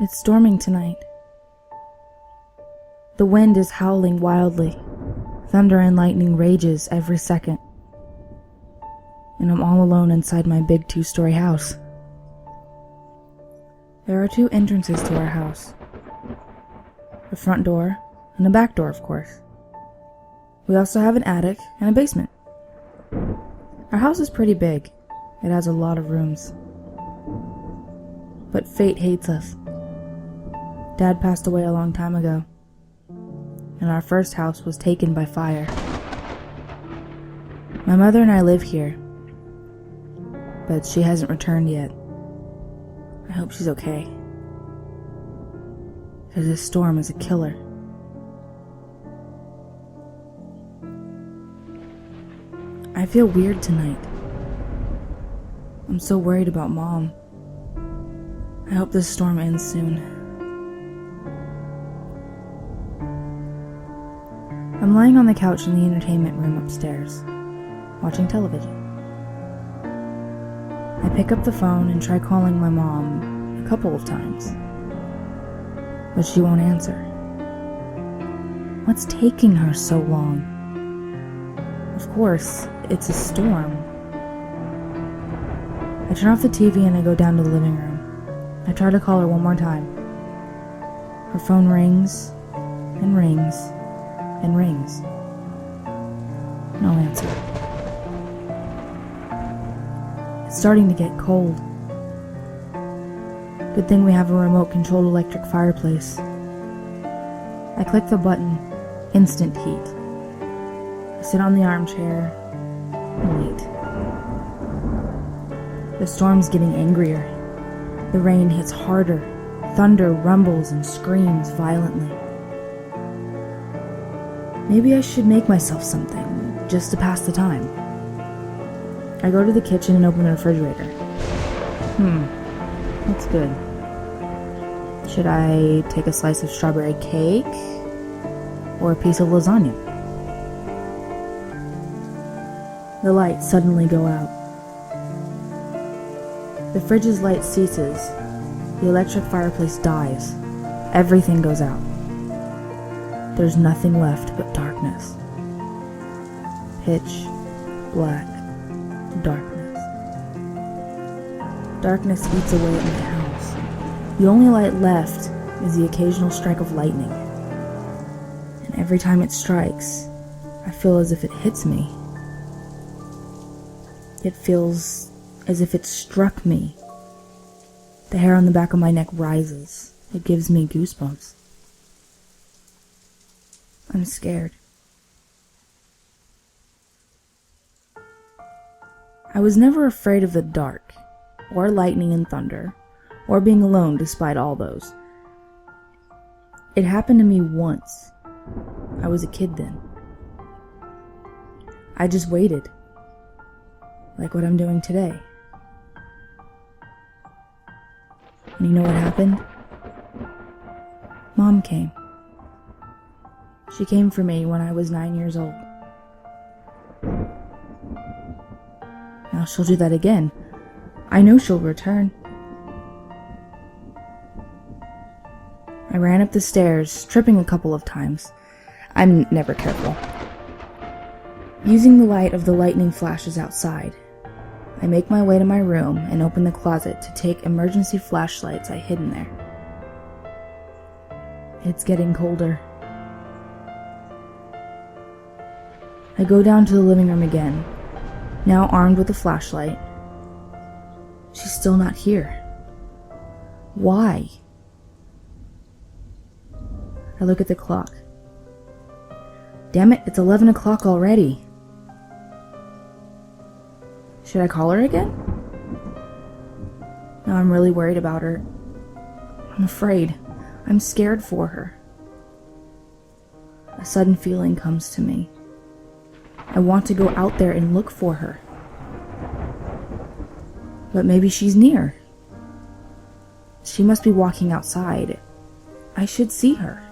It's storming tonight. The wind is howling wildly. Thunder and lightning rages every second. And I'm all alone inside my big 2-story house. There are 2 entrances to our house. The front door and the back door, of course. We also have an attic and a basement. Our house is pretty big. It has a lot of rooms. But fate hates us. Dad passed away a long time ago, and our first house was taken by fire. My mother and I live here, but she hasn't returned yet. I hope she's okay, because this storm is a killer. I feel weird tonight. I'm so worried about Mom. I hope this storm ends soon. I'm lying on the couch in the entertainment room upstairs, watching television. I pick up the phone and try calling my mom a couple of times, but she won't answer. What's taking her so long? Of course, it's a storm. I turn off the TV and I go down to the living room. I try to call her one more time. Her phone rings and rings and rings. No answer. It's starting to get cold. Good thing we have a remote-controlled electric fireplace. I click the button. Instant heat. I sit on the armchair and wait. The storm's getting angrier. The rain hits harder. Thunder rumbles and screams violently. Maybe I should make myself something, just to pass the time. I go to the kitchen and open the refrigerator. That's good. Should I take a slice of strawberry cake? Or a piece of lasagna? The lights suddenly go out. The fridge's light ceases. The electric fireplace dies. Everything goes out. There's nothing left but darkness. Pitch black darkness. Darkness eats away at my house. The only light left is the occasional strike of lightning. And every time it strikes, I feel as if it hits me. It feels as if it struck me. The hair on the back of my neck rises. It gives me goosebumps. I'm scared. I was never afraid of the dark, or lightning and thunder, or being alone despite all those. It happened to me once. I was a kid then. I just waited, like what I'm doing today. And you know what happened? Mom came. She came for me when I was 9 years old. Now she'll do that again. I know she'll return. I ran up the stairs, tripping a couple of times. I'm never careful. Using the light of the lightning flashes outside, I make my way to my room and open the closet to take emergency flashlights I hid in there. It's getting colder. I go down to the living room again, now armed with a flashlight. She's still not here. Why? I look at the clock. Damn it, it's 11 o'clock already. Should I call her again? Now I'm really worried about her. I'm afraid. I'm scared for her. A sudden feeling comes to me. I want to go out there and look for her. But maybe she's near. She must be walking outside. I should see her.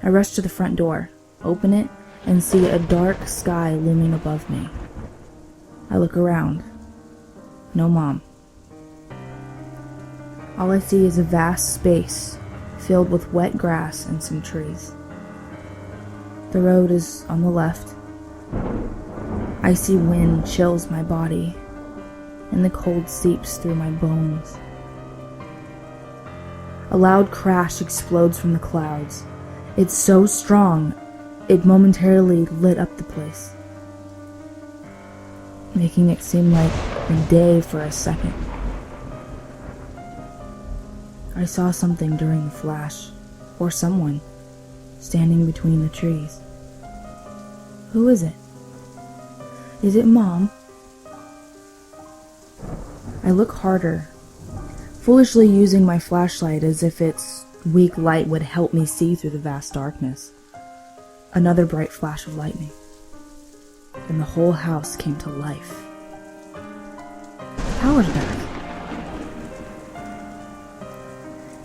I rush to the front door, open it, and see a dark sky looming above me. I look around. No Mom. All I see is a vast space filled with wet grass and some trees. The road is on the left. Icy wind chills my body, and the cold seeps through my bones. A loud crash explodes from the clouds. It's so strong, it momentarily lit up the place, making it seem like a day for a second. I saw something during the flash, or someone, standing between the trees. Who is it? Is it Mom? I look harder, foolishly using my flashlight as if its weak light would help me see through the vast darkness. Another bright flash of lightning, and the whole house came to life. The power's back.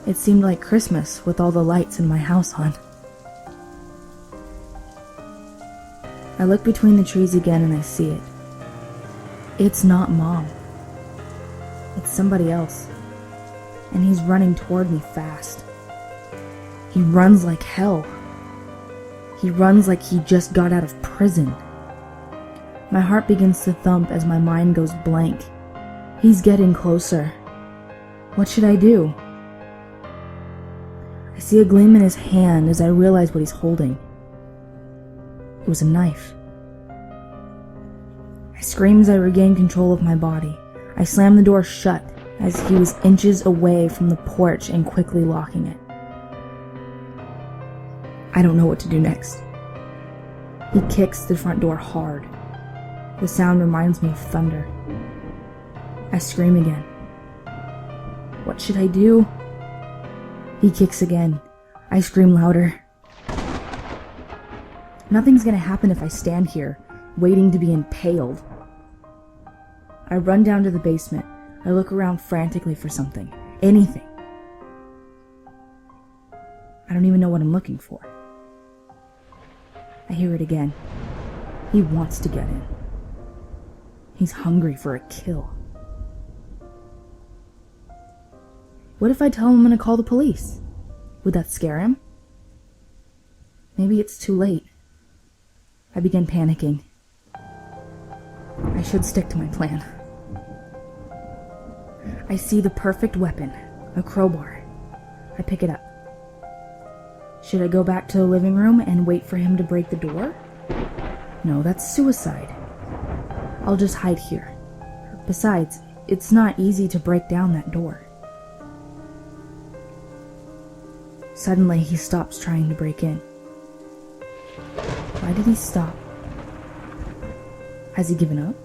It seemed like Christmas with all the lights in my house on. I look between the trees again and I see it. It's not Mom. It's somebody else. And he's running toward me fast. He runs like hell. He runs like he just got out of prison. My heart begins to thump as my mind goes blank. He's getting closer. What should I do? I see a gleam in his hand as I realize what he's holding. It was a knife. I scream as I regain control of my body. I slam the door shut as he was inches away from the porch and quickly locking it. I don't know what to do next. He kicks the front door hard. The sound reminds me of thunder. I scream again. What should I do? He kicks again. I scream louder. Nothing's gonna happen if I stand here, waiting to be impaled. I run down to the basement. I look around frantically for something. Anything. I don't even know what I'm looking for. I hear it again. He wants to get in. He's hungry for a kill. What if I tell him I'm gonna call the police? Would that scare him? Maybe it's too late. I begin panicking. I should stick to my plan. I see the perfect weapon, a crowbar. I pick it up. Should I go back to the living room and wait for him to break the door? No, that's suicide. I'll just hide here. Besides, it's not easy to break down that door. Suddenly, he stops trying to break in. Why did he stop? Has he given up?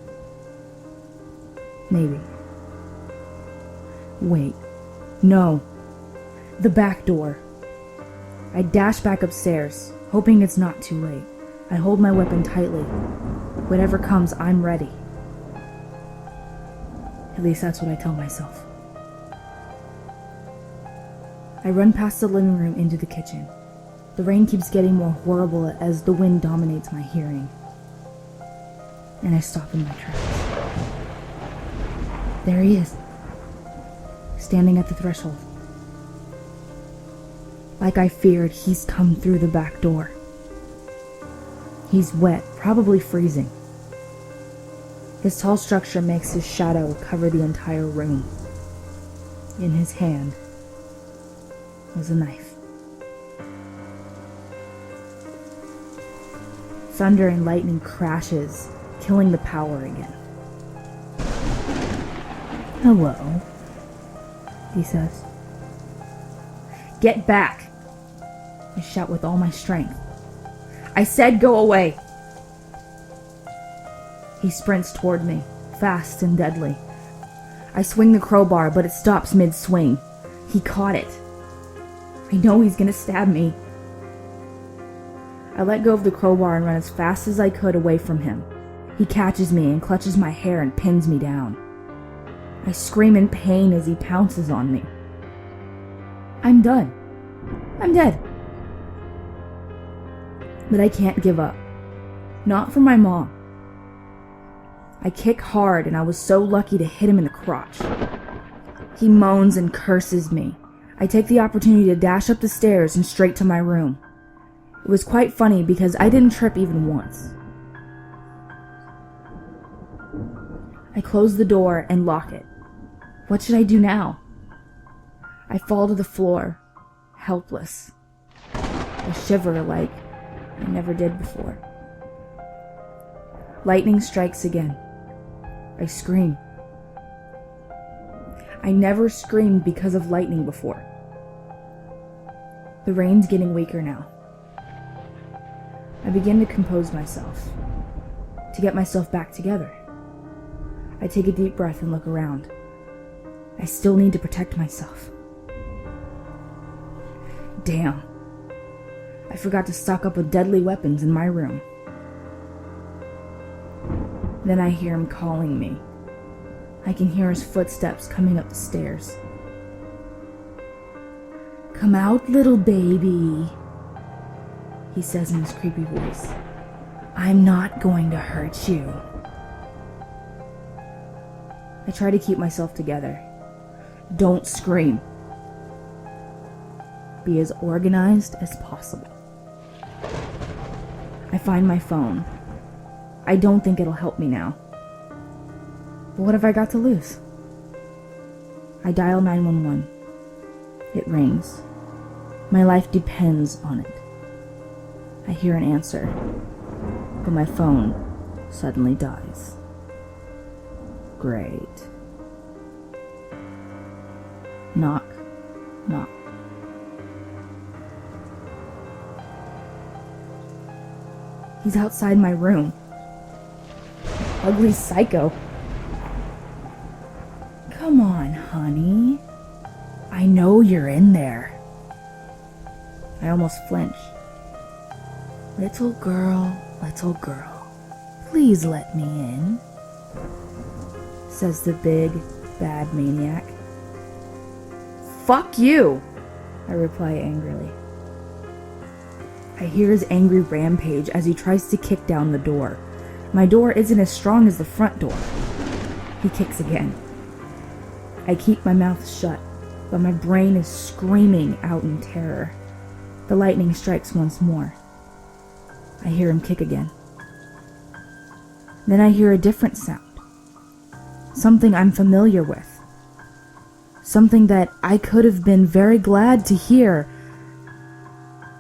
Maybe. Wait. No. The back door. I dash back upstairs, hoping it's not too late. I hold my weapon tightly. Whatever comes, I'm ready. At least that's what I tell myself. I run past the living room into the kitchen. The rain keeps getting more horrible as the wind dominates my hearing. And I stop in my tracks. There he is, standing at the threshold. Like I feared, he's come through the back door. He's wet, probably freezing. His tall structure makes his shadow cover the entire room. In his hand was a knife. Thunder and lightning crashes, killing the power again. Hello, he says. Get back! I shout with all my strength. I said go away! He sprints toward me, fast and deadly. I swing the crowbar, but it stops mid-swing. He caught it. I know he's gonna stab me. I let go of the crowbar and run as fast as I could away from him. He catches me and clutches my hair and pins me down. I scream in pain as he pounces on me. I'm done. I'm dead. But I can't give up. Not for my mom. I kick hard and I was so lucky to hit him in the crotch. He moans and curses me. I take the opportunity to dash up the stairs and straight to my room. It was quite funny because I didn't trip even once. I close the door and lock it. What should I do now? I fall to the floor, helpless. I shiver like I never did before. Lightning strikes again. I scream. I never screamed because of lightning before. The rain's getting weaker now. I begin to compose myself, to get myself back together. I take a deep breath and look around. I still need to protect myself. Damn. I forgot to stock up with deadly weapons in my room. Then I hear him calling me. I can hear his footsteps coming up the stairs. "Come out, little baby," he says in his creepy voice. "I'm not going to hurt you." I try to keep myself together. Don't scream. Be as organized as possible. I find my phone. I don't think it'll help me now. But what have I got to lose? I dial 911. It rings. My life depends on it. I hear an answer, but my phone suddenly dies. Great. Knock, knock. He's outside my room. Ugly psycho. "Come on, honey. I know you're in there." I almost flinch. Little girl, please let me in," says the big, bad maniac. "Fuck you," I reply angrily. I hear his angry rampage as he tries to kick down the door. My door isn't as strong as the front door. He kicks again. I keep my mouth shut, but my brain is screaming out in terror. The lightning strikes once more. I hear him kick again. Then I hear a different sound. Something I'm familiar with. Something that I could have been very glad to hear.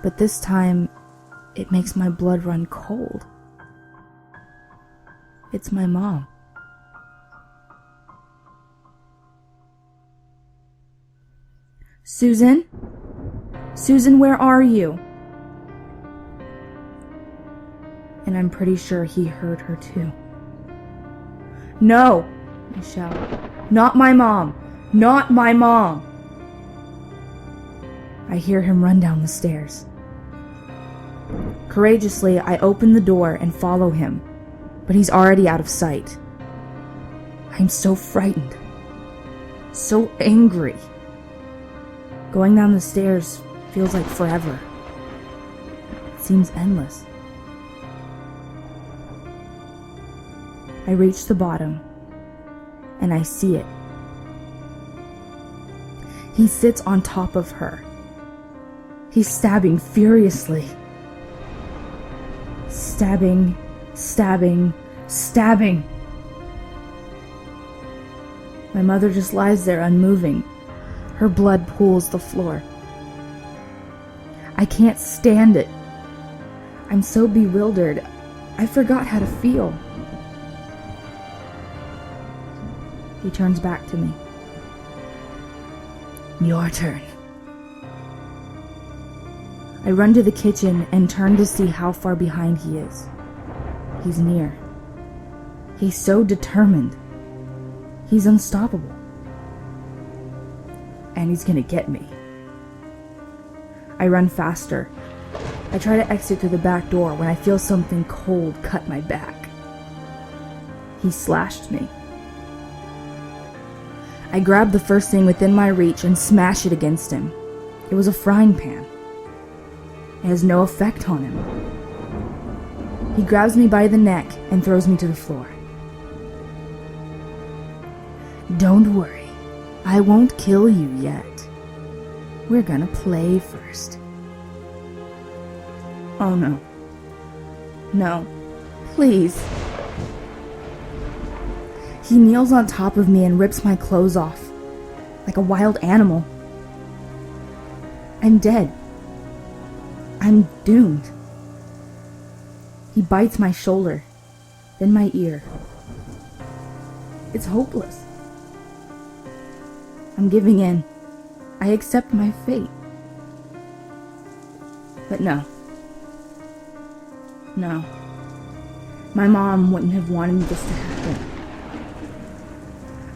But this time, it makes my blood run cold. It's my mom. "Susan? Susan, where are you?" And I'm pretty sure he heard her too. "No!" I shout. "Not my mom! Not my mom!" I hear him run down the stairs. Courageously, I open the door and follow him, but he's already out of sight. I'm so frightened. So angry. Going down the stairs feels like forever. It seems endless. I reach the bottom, and I see it. He sits on top of her. He's stabbing furiously. Stabbing, stabbing, stabbing. My mother just lies there unmoving. Her blood pools the floor. I can't stand it. I'm so bewildered, I forgot how to feel. He turns back to me. "Your turn." I run to the kitchen and turn to see how far behind he is. He's near. He's so determined. He's unstoppable. And he's gonna get me. I run faster. I try to exit through the back door when I feel something cold cut my back. He slashed me. I grab the first thing within my reach and smash it against him. It was a frying pan. It has no effect on him. He grabs me by the neck and throws me to the floor. "Don't worry, I won't kill you yet. We're gonna play first. Oh no. No. Please. He kneels on top of me and rips my clothes off, like a wild animal. I'm dead. I'm doomed. He bites my shoulder, then my ear. It's hopeless. I'm giving in. I accept my fate. But no. No. My mom wouldn't have wanted this to happen.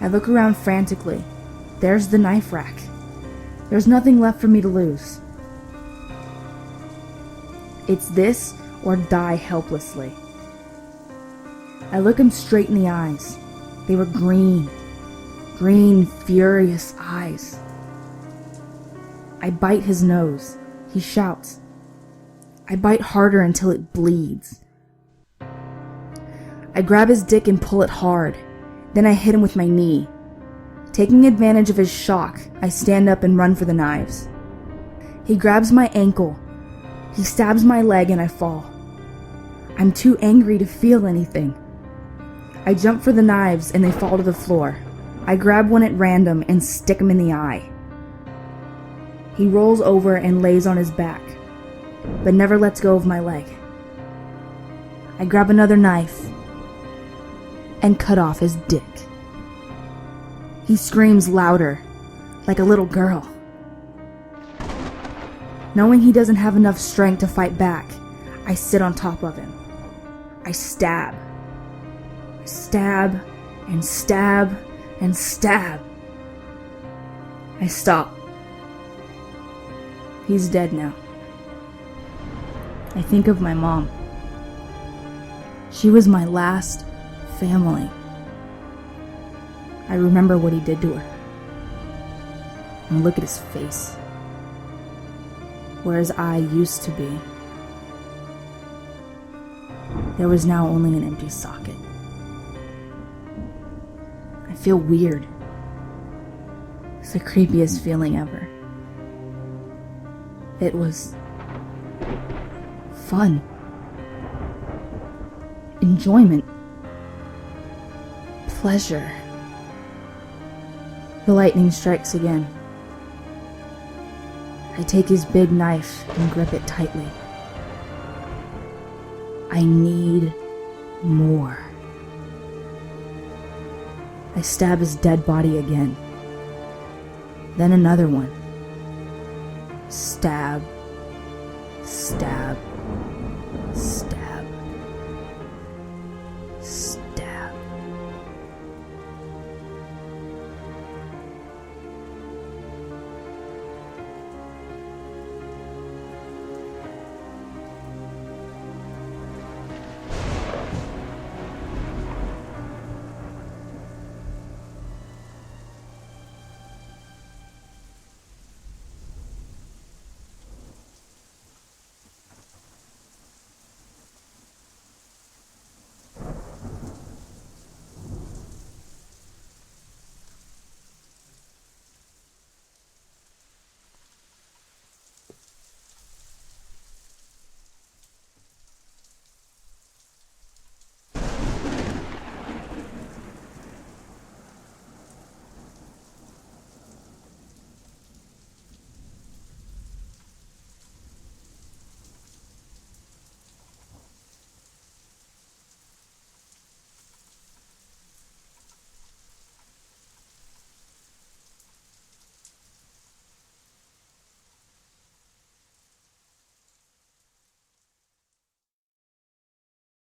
I look around frantically. There's the knife rack. There's nothing left for me to lose. It's this or die helplessly. I look him straight in the eyes. They were green. Green, furious eyes. I bite his nose. He shouts. I bite harder until it bleeds. I grab his dick and pull it hard. Then I hit him with my knee. Taking advantage of his shock, I stand up and run for the knives. He grabs my ankle. He stabs my leg and I fall. I'm too angry to feel anything. I jump for the knives and they fall to the floor. I grab one at random and stick him in the eye. He rolls over and lays on his back, but never lets go of my leg. I grab another knife and cut off his dick. He screams louder, like a little girl. Knowing he doesn't have enough strength to fight back, I sit on top of him. I stab. Stab and stab and stab. I stop. He's dead now. I think of my mom. She was my last family. I remember what he did to her. And look at his face. Where his eye used to be, there was now only an empty socket. I feel weird. It's the creepiest feeling ever. It was fun. Enjoyment. Pleasure. The lightning strikes again. I take his big knife and grip it tightly. I need more. I stab his dead body again. Then another one. Stab. Stab.